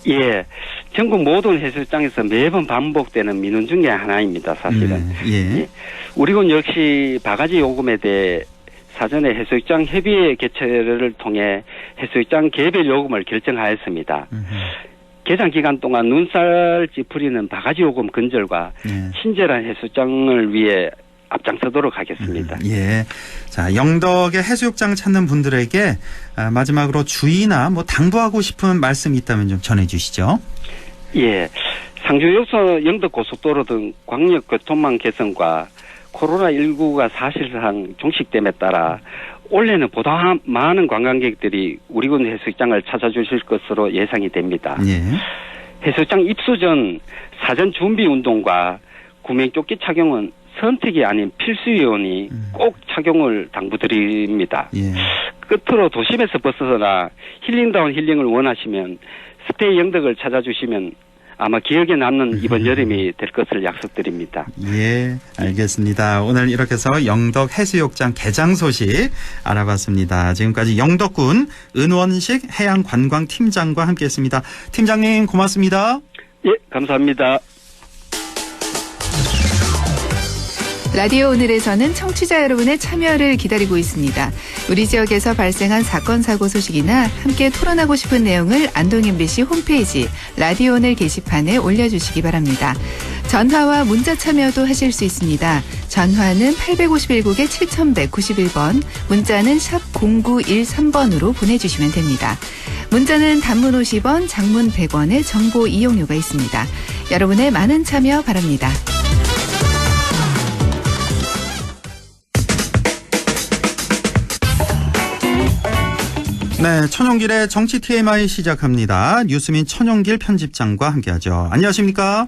예. 전국 모든 해수욕장에서 매번 반복되는 민원 중에 하나입니다, 사실은. 예. 우리군 역시 바가지 요금에 대해 사전에 해수욕장 협의회 개최를 통해 해수욕장 개별 요금을 결정하였습니다. 개장 기간 동안 눈살 찌푸리는 바가지 요금 근절과 친절한 해수욕장을 위해 앞장서도록 하겠습니다. 예. 자, 영덕의 해수욕장 찾는 분들에게 마지막으로 주의나 뭐 당부하고 싶은 말씀이 있다면 좀 전해주시죠. 예. 상주요소 영덕고속도로 등 광역교통망 개선과 코로나19가 사실상 종식됨에 따라 올해는 보다 많은 관광객들이 우리군 해수욕장을 찾아주실 것으로 예상이 됩니다. 예. 해수욕장 입수 전 사전 준비 운동과 구명조끼 착용은 선택이 아닌 필수요원이 꼭 착용을 당부드립니다. 예. 끝으로 도심에서 벗어나 힐링다운 힐링을 원하시면 스테이 영덕을 찾아주시면 아마 기억에 남는 이번 여름이 될 것을 약속드립니다. 예, 알겠습니다. 오늘 이렇게 해서 영덕 해수욕장 개장 소식 알아봤습니다. 지금까지 영덕군 은원식 해양관광팀장과 함께했습니다. 팀장님 고맙습니다. 예, 감사합니다. 라디오 오늘에서는 청취자 여러분의 참여를 기다리고 있습니다. 우리 지역에서 발생한 사건 사고 소식이나 함께 토론하고 싶은 내용을 안동 MBC 홈페이지 라디오 오늘 게시판에 올려주시기 바랍니다. 전화와 문자 참여도 하실 수 있습니다. 전화는 851국에 7191번, 문자는 샵 0913번으로 보내주시면 됩니다. 문자는 단문 50원, 장문 100원의 정보 이용료가 있습니다. 여러분의 많은 참여 바랍니다. 네, 천용길의 정치 TMI 시작합니다. 뉴스민 천용길 편집장과 함께하죠. 안녕하십니까?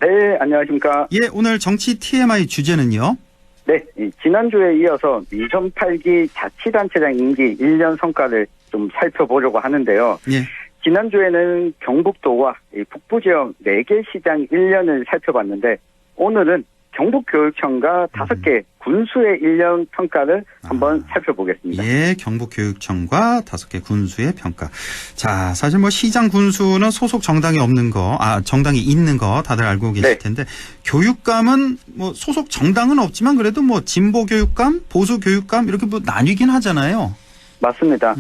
네, 안녕하십니까? 예, 오늘 정치 TMI 주제는요? 네, 지난주에 이어서 미전 8기 자치단체장 임기 1년 성과를 좀 살펴보려고 하는데요. 예. 지난주에는 경북도와 북부 지역 4개 시장 1년을 살펴봤는데 오늘은 경북교육청과 5개 군수의 1년 평가를 한번 살펴보겠습니다. 예, 경북교육청과 5개 군수의 평가. 자, 사실 뭐 시장 군수는 소속 정당이 없는 거, 정당이 있는 거 다들 알고 계실 텐데, 교육감은 뭐 소속 정당은 없지만 그래도 뭐 진보 교육감, 보수 교육감 이렇게 뭐 나뉘긴 하잖아요. 맞습니다.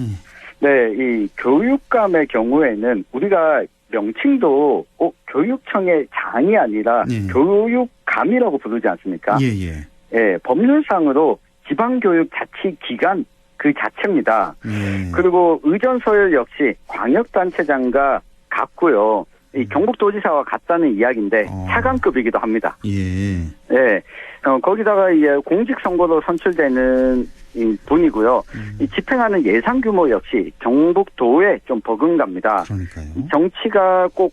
네, 이 교육감의 경우에는 우리가 명칭도 교육청의 장이 아니라 교육감 감이라고 부르지 않습니까? 예. 예, 법률상으로 지방교육자치기관 그 자체입니다. 그리고 의전서열 역시 광역단체장과 같고요. 이 경북도지사와 같다는 이야기인데 차관급이기도 합니다. 예. 네. 거기다가 이제 공직선거로 선출되는 이 분이고요. 이 집행하는 예산 규모 역시 경북도에 좀 버금갑니다. 그러니까요. 정치가 꼭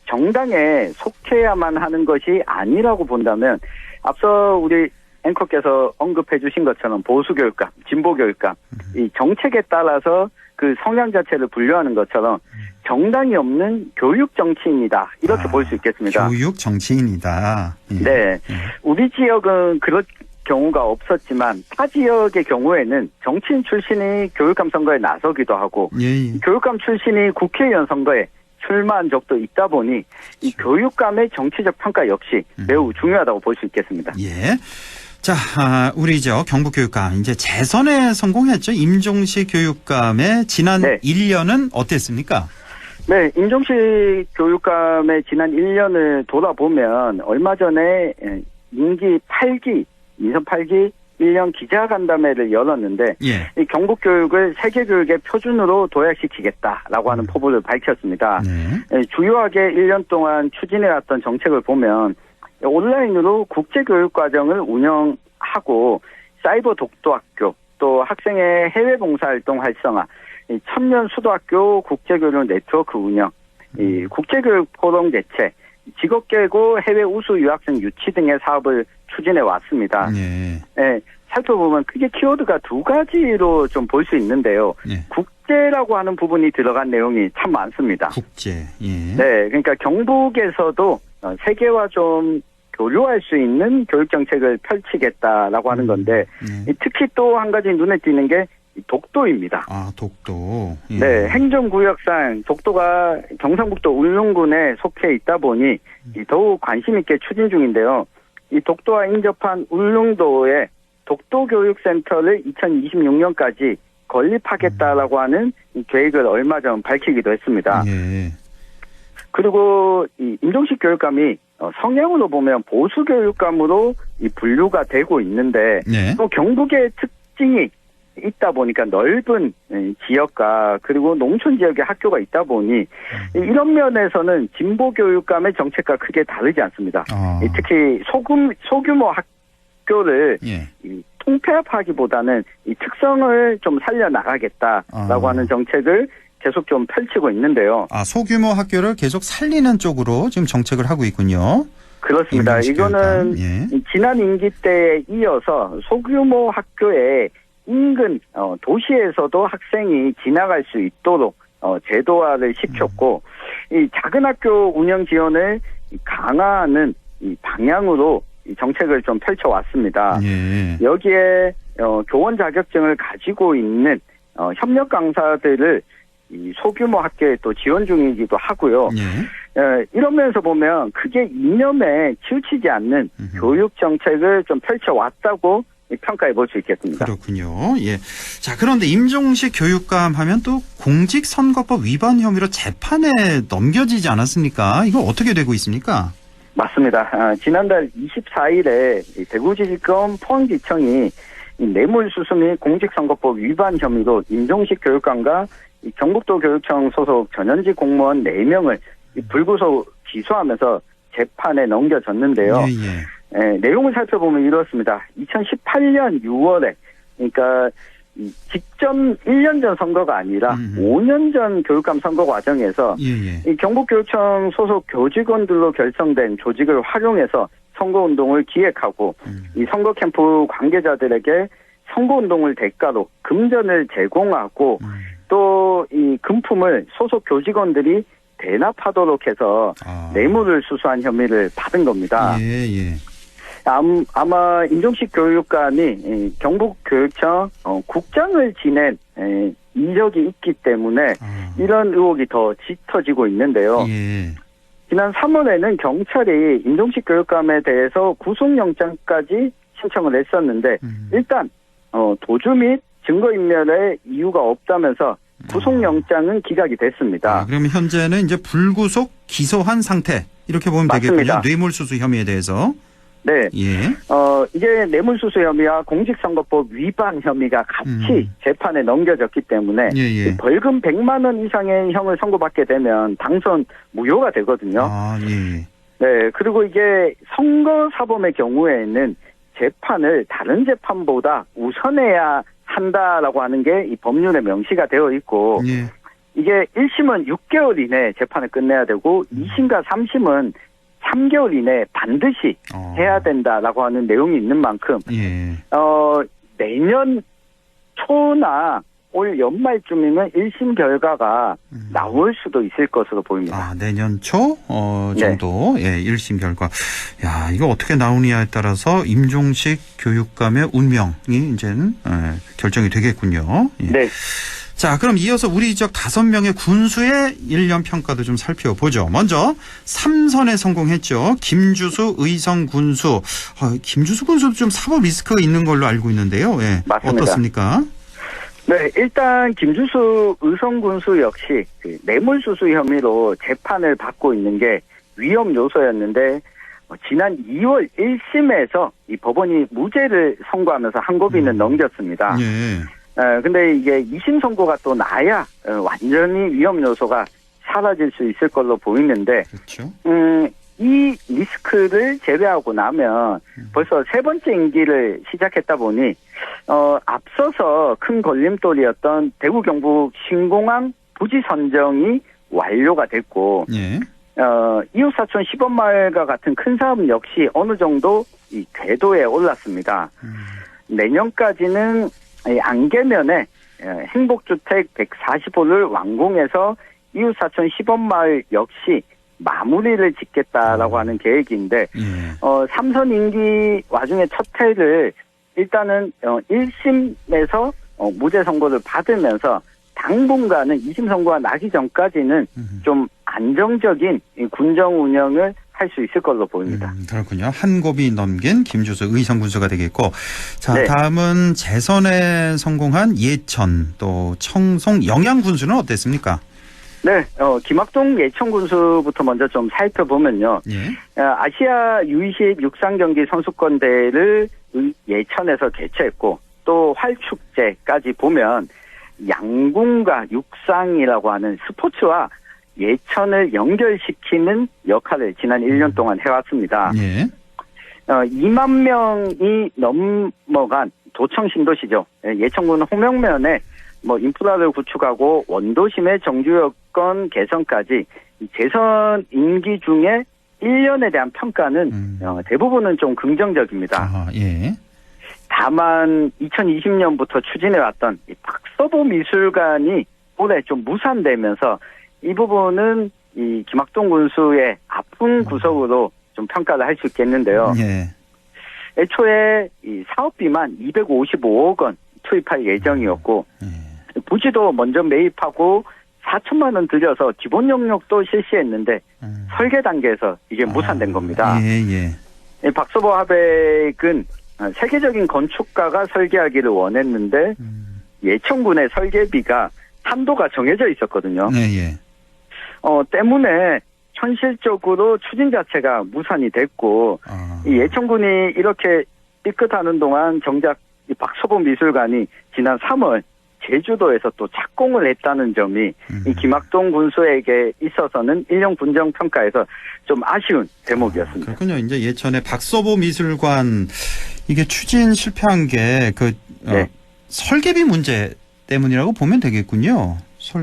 정당에 속해야만 하는 것이 아니라고 본다면 앞서 우리 앵커께서 언급해 주신 것처럼 보수교육감, 진보교육감, 이 정책에 따라서 그 성향 자체를 분류하는 것처럼 정당이 없는 교육 정치인이다. 이렇게 볼 수 있겠습니다. 교육 정치인이다. 예. 네. 우리 지역은 그런 경우가 없었지만 타 지역의 경우에는 정치인 출신이 교육감 선거에 나서기도 하고 교육감 출신이 국회의원 선거에 출마한 적도 있다 보니 이 교육감의 정치적 평가 역시 매우 중요하다고 볼 수 있겠습니다. 예. 자, 우리 경북교육감 이제 재선에 성공했죠. 임종식 교육감의 지난 1년은 어땠습니까? 네, 임종식 교육감의 지난 1년을 돌아보면 얼마 전에 임기 8기, 민선 8기 1년 기자간담회를 열었는데 이 경북교육을 세계교육의 표준으로 도약시키겠다라고 하는 포부를 밝혔습니다. 주요하게 1년 동안 추진해왔던 정책을 보면 온라인으로 국제교육과정을 운영하고 사이버 독도학교 또 학생의 해외 봉사활동 활성화, 청년 수도학교 국제교육 네트워크 운영, 이 국제교육 포럼 개최, 직업계고 해외 우수 유학생 유치 등의 사업을 추진해 왔습니다. 네, 살펴보면 크게 키워드가 두 가지로 좀 볼 수 있는데요. 국제라고 하는 부분이 들어간 내용이 참 많습니다. 국제. 네, 그러니까 경북에서도 세계와 좀 교류할 수 있는 교육 정책을 펼치겠다라고 하는 건데 특히 또 한 가지 눈에 띄는 게 독도입니다. 아, 독도. 네, 행정구역상 독도가 경상북도 울릉군에 속해 있다 보니 더욱 관심 있게 추진 중인데요. 이 독도와 인접한 울릉도에 독도교육센터를 2026년까지 건립하겠다라고 하는 이 계획을 얼마 전 밝히기도 했습니다. 그리고 이 임종식 교육감이 성향으로 보면 보수 교육감으로 이 분류가 되고 있는데 또 경북의 특징이 있다 보니까 넓은 지역과 그리고 농촌 지역의 학교가 있다 보니 이런 면에서는 진보 교육감의 정책과 크게 다르지 않습니다. 특히 소규모 학교를 통폐합하기보다는 이 특성을 좀 살려나가겠다라고 하는 정책을 계속 좀 펼치고 있는데요. 아, 소규모 학교를 계속 살리는 쪽으로 지금 정책을 하고 있군요. 그렇습니다. 이거는 지난 임기 때에 이어서 소규모 학교에 인근 도시에서도 학생이 지나갈 수 있도록 제도화를 시켰고 이 작은 학교 운영 지원을 강화하는 이 방향으로 이 정책을 좀 펼쳐왔습니다. 여기에 교원 자격증을 가지고 있는 협력 강사들을 이 소규모 학교에 또 지원 중이기도 하고요. 이런 면에서 보면 크게 이념에 치우치지 않는 교육 정책을 좀 펼쳐왔다고 평가해 볼 수 있겠습니다. 그렇군요. 예. 자, 그런데 임종식 교육감 하면 또 공직선거법 위반 혐의로 재판에 넘겨지지 않았습니까? 이거 어떻게 되고 있습니까? 맞습니다. 지난달 24일에 대구지검 포항지청이 뇌물수수 및 공직선거법 위반 혐의로 임종식 교육감과 경북도 교육청 소속 전현직 공무원 4명을 불구속 기소하면서 재판에 넘겨졌는데요. 내용을 살펴보면 이렇습니다. 2018년 6월에 그러니까 직전 1년 전 선거가 아니라 5년 전 교육감 선거 과정에서 이 경북교육청 소속 교직원들로 결성된 조직을 활용해서 선거운동을 기획하고 이 선거 캠프 관계자들에게 선거운동을 대가로 금전을 제공하고 또 이 금품을 소속 교직원들이 대납하도록 해서 뇌물을 수수한 혐의를 받은 겁니다. 아마 임종식 교육감이 경북교육청 국장을 지낸 이력이 있기 때문에 이런 의혹이 더 짙어지고 있는데요. 지난 3월에는 경찰이 임종식 교육감에 대해서 구속영장까지 신청을 했었는데 일단 도주 및 증거인멸의 이유가 없다면서 구속영장은 기각이 됐습니다. 그러면 현재는 이제 불구속 기소한 상태 이렇게 보면 맞습니다. 되겠군요. 뇌물수수 혐의에 대해서. 네. 예. 이게 뇌물수수 혐의와 공직선거법 위반 혐의가 같이 재판에 넘겨졌기 때문에 예. 벌금 100만 원 이상의 형을 선고받게 되면 당선 무효가 되거든요. 아, 예. 네. 그리고 이게 선거사범의 경우에는 재판을 다른 재판보다 우선해야 한다라고 하는 게 이 법률에 명시가 되어 있고 예. 이게 1심은 6개월 이내에 재판을 끝내야 되고 2심과 3심은 3개월 이내에 반드시 해야 된다라고 하는 내용이 있는 만큼 예. 내년 초나 올 연말쯤이면 1심 결과가 나올 수도 있을 것으로 보입니다. 아, 내년 초 정도 예, 1심 결과. 야, 이거 어떻게 나오느냐에 따라서 임종식 교육감의 운명이 이제는 결정이 되겠군요. 예. 네. 자, 그럼 이어서 우리 지역 5명의 군수의 1년 평가도 좀 살펴보죠. 먼저 3선에 성공했죠. 김주수 의성 군수. 김주수 군수도 좀 사법 리스크가 있는 걸로 알고 있는데요. 예. 맞습니다. 어떻습니까? 네, 일단 김주수 의성 군수 역시 뇌물수수 혐의로 재판을 받고 있는 게 위험 요소였는데 지난 2월 1심에서 이 법원이 무죄를 선고하면서 항고비는 넘겼습니다. 예. 근데 이게 2심 선고가 또 나야 완전히 위험 요소가 사라질 수 있을 걸로 보이는데, 그렇죠. 이 리스크를 제외하고 나면 벌써 세 번째 임기를 시작했다 보니, 앞서서 큰 걸림돌이었던 대구 경북 신공항 부지 선정이 완료가 됐고, 예. 이웃사촌 시범마을과 같은 큰 사업 역시 어느 정도 이 궤도에 올랐습니다. 내년까지는 안개면에 행복주택 140호를 완공해서 이웃사촌 시범마을 역시 마무리를 짓겠다라고 하는 계획인데, 3선 임기 와중에 첫 해를 일단은 1심에서 무죄 선고를 받으면서 당분간은 2심 선고가 나기 전까지는 좀 안정적인 군정 운영을 할 수 있을 걸로 보입니다. 그렇군요. 한 곱이 넘긴 김주수 의성 군수가 되겠고, 자, 네. 다음은 재선에 성공한 예천 또 청송 영양 군수는 어땠습니까? 네, 김학동 예천 군수부터 먼저 좀 살펴보면요. 예. 아시아 U20 육상 경기 선수권 대회를 예천에서 개최했고 또 활축제까지 보면 양궁과 육상이라고 하는 스포츠와 예천을 연결시키는 역할을 지난 1년 동안 해왔습니다. 예. 2만 명이 넘어간 도청 신도시죠. 예천군 홍명면에 인프라를 구축하고 원도심의 정주 여건 개선까지 재선 임기 중에 1년에 대한 평가는 대부분은 좀 긍정적입니다. 아, 예. 다만 2020년부터 추진해왔던 이 박서보 미술관이 올해 좀 무산되면서 이 부분은 이 김학동 군수의 아픈 구석으로 좀 평가를 할 수 있겠는데요. 예. 애초에 이 사업비만 255억 원 투입할 예정이었고 부지도 먼저 매입하고 4천만 원 들여서 기본 영역도 실시했는데 설계 단계에서 이게 무산된 겁니다. 예. 이 박서보 하백은 세계적인 건축가가 설계하기를 원했는데 예천군의 설계비가 한도가 정해져 있었거든요. 예. 때문에 현실적으로 추진 자체가 무산이 됐고 이 예천군이 이렇게 삐끗하는 동안 정작 이 박서보 미술관이 지난 3월 제주도에서 또 착공을 했다는 점이 이 김학동 군수에게 있어서는 1년 군정 평가에서 좀 아쉬운 대목이었습니다. 그렇군요. 이제 예천의 박서보 미술관 이게 추진 실패한 게 설계비 문제 때문이라고 보면 되겠군요.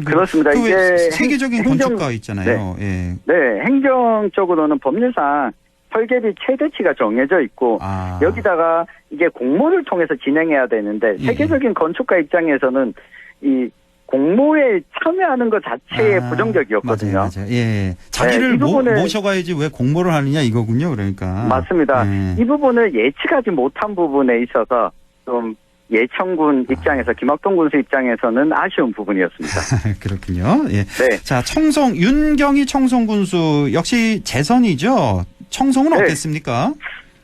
그렇습니다. 이게 세계적인 건축가 있잖아요. 네, 행정적으로는 법률상 설계비 최대치가 정해져 있고 여기다가 이게 공모를 통해서 진행해야 되는데 세계적인 건축가 입장에서는 이 공모에 참여하는 것 자체에 부정적이었거든요. 맞아요. 예. 자기를 모셔가야지 왜 공모를 하느냐 이거군요. 그러니까. 맞습니다. 이 부분을 예측하지 못한 부분에 있어서 좀 예천군 입장에서 김학동 군수 입장에서는 아쉬운 부분이었습니다. 그렇군요. 예. 네. 자, 청송 윤경희 청송 군수 역시 재선이죠. 청송은 어땠습니까?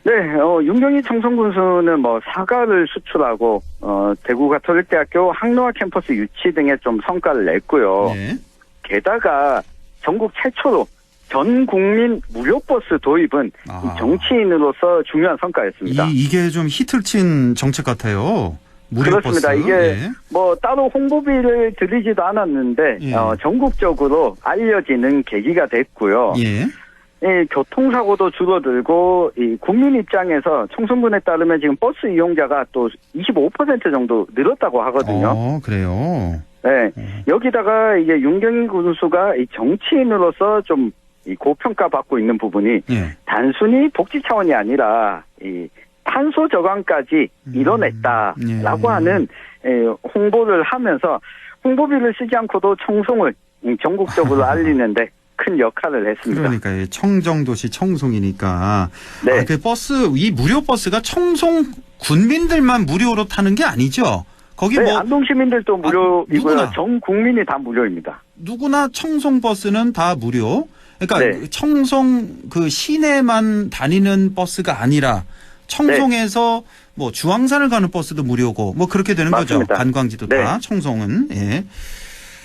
네, 윤경희 청송 군수는 사과를 수출하고 대구 가톨릭대학교 항로화 캠퍼스 유치 등의 좀 성과를 냈고요. 네. 게다가 전국 최초로 전 국민 무료 버스 도입은 이 정치인으로서 중요한 성과였습니다. 이게 좀 히트를 친 정책 같아요. 무료 그렇습니다. 버스. 이게 예. 뭐 따로 홍보비를 들이지도 않았는데 예. 전국적으로 알려지는 계기가 됐고요. 예. 이 교통사고도 줄어들고 이 국민 입장에서 청소년에 따르면 지금 버스 이용자가 또 25% 정도 늘었다고 하거든요. 그래요. 네. 여기다가 이제 윤경희 군수가 이 정치인으로서 좀 이 고평가 받고 있는 부분이 단순히 복지 차원이 아니라 이 탄소 저감까지 이뤄냈다라고 하는 홍보를 하면서 홍보비를 쓰지 않고도 청송을 전국적으로 알리는데 큰 역할을 했습니다. 그러니까 청정도시 청송이니까 네. 그 버스 이 무료 버스가 청송 군민들만 무료로 타는 게 아니죠. 거기 네, 뭐 안동 시민들도 무료이고요. 누구나. 전 국민이 다 무료입니다. 누구나 청송 버스는 다 무료. 그러니까 청송 그 시내만 다니는 버스가 아니라 청송에서 뭐 주황산을 가는 버스도 무료고 뭐 그렇게 되는 맞습니다. 거죠. 관광지도 다 청송은. 예.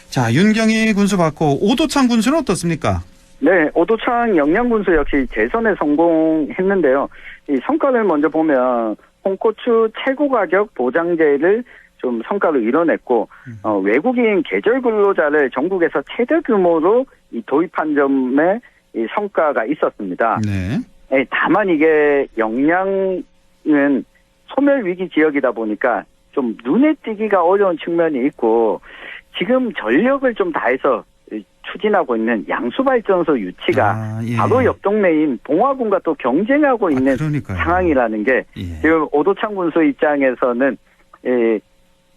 자, 윤경희 군수 받고 오도창 군수는 어떻습니까? 네, 오도창 영양군수 역시 재선에 성공했는데요. 이 성과를 먼저 보면 홍고추 최고 가격 보장제를 좀 성과로 이뤄냈고 외국인 계절 근로자를 전국에서 최대 규모로 이 도입한 점에 이 성과가 있었습니다. 네. 네, 다만 이게 영양은 소멸 위기 지역이다 보니까 좀 눈에 띄기가 어려운 측면이 있고 지금 전력을 좀 다해서 추진하고 있는 양수발전소 유치가 바로 옆 동네인 봉화군과 또 경쟁하고 있는 상황이라는 게 지금 오도창 군수 입장에서는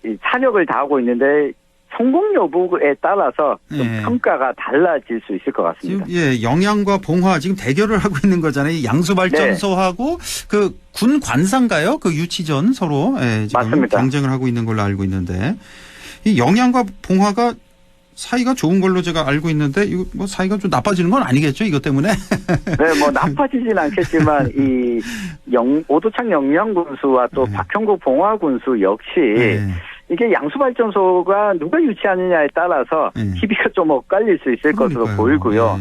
이 사력을 다하고 있는데 성공 여부에 따라서 좀 평가가 달라질 수 있을 것 같습니다. 지금 영양과 봉화 지금 대결을 하고 있는 거잖아요. 양수발전소하고 그 군 관사인가요? 그 유치전 서로 지금 맞습니다. 경쟁을 하고 있는 걸로 알고 있는데 이 영양과 봉화가 사이가 좋은 걸로 제가 알고 있는데 이거 뭐 사이가 좀 나빠지는 건 아니겠죠? 이것 때문에? 네, 뭐 나빠지진 않겠지만 이 오도창 영양군수와 또 박형국 봉화군수 역시 이게 양수발전소가 누가 유치하느냐에 따라서 TV가 좀 엇갈릴 수 있을 것으로 보이고요.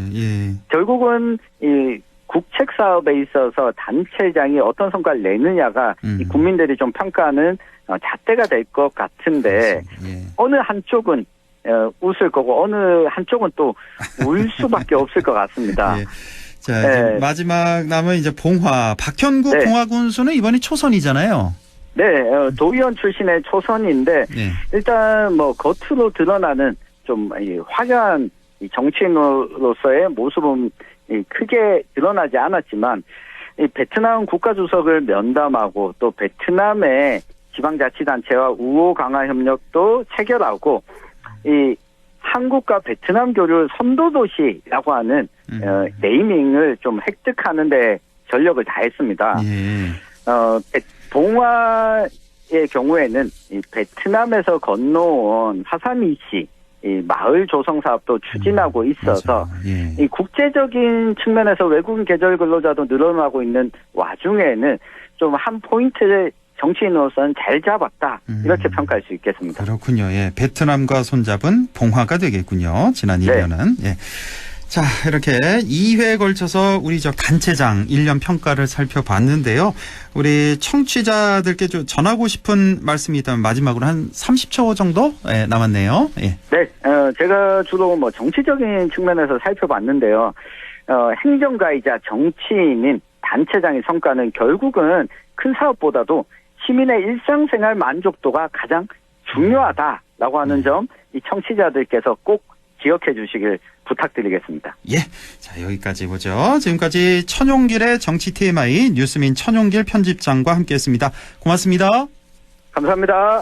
결국은 이 국책 사업에 있어서 단체장이 어떤 성과를 내느냐가 이 국민들이 좀 평가하는 잣대가 될 것 같은데 어느 한쪽은 웃을 거고 어느 한쪽은 또 울 수밖에 없을 것 같습니다. 자, 이제 마지막 남은 이제 봉화 박현국 봉화군수는 이번이 초선이잖아요. 네, 도의원 출신의 초선인데 일단 뭐 겉으로 드러나는 좀 화려한 정치인으로서의 모습은 크게 드러나지 않았지만 이 베트남 국가주석을 면담하고 또 베트남의 지방자치단체와 우호 강화 협력도 체결하고 이 한국과 베트남 교류 선도도시라고 하는 네이밍을 좀 획득하는 데 전력을 다했습니다. 봉화의 경우에는 이 베트남에서 건너온 화사미시 이 마을 조성 사업도 추진하고 있어서 이 국제적인 측면에서 외국인 계절 근로자도 늘어나고 있는 와중에는 좀 한 포인트를 정치인으로서는 잘 잡았다 이렇게 평가할 수 있겠습니다. 그렇군요. 베트남과 손잡은 봉화가 되겠군요. 지난 1년은. 자, 이렇게 2회에 걸쳐서 우리 단체장 1년 평가를 살펴봤는데요. 우리 청취자들께 좀 전하고 싶은 말씀이 있다면 마지막으로 한 30초 정도 남았네요. 네, 제가 주로 뭐 정치적인 측면에서 살펴봤는데요. 행정가이자 정치인인 단체장의 성과는 결국은 큰 사업보다도 시민의 일상생활 만족도가 가장 중요하다라고 하는 점 이 청취자들께서 꼭 기억해 주시길 부탁드리겠습니다. 자, 여기까지 보죠. 지금까지 천용길의 정치 TMI 뉴스민 천용길 편집장과 함께했습니다. 고맙습니다. 감사합니다.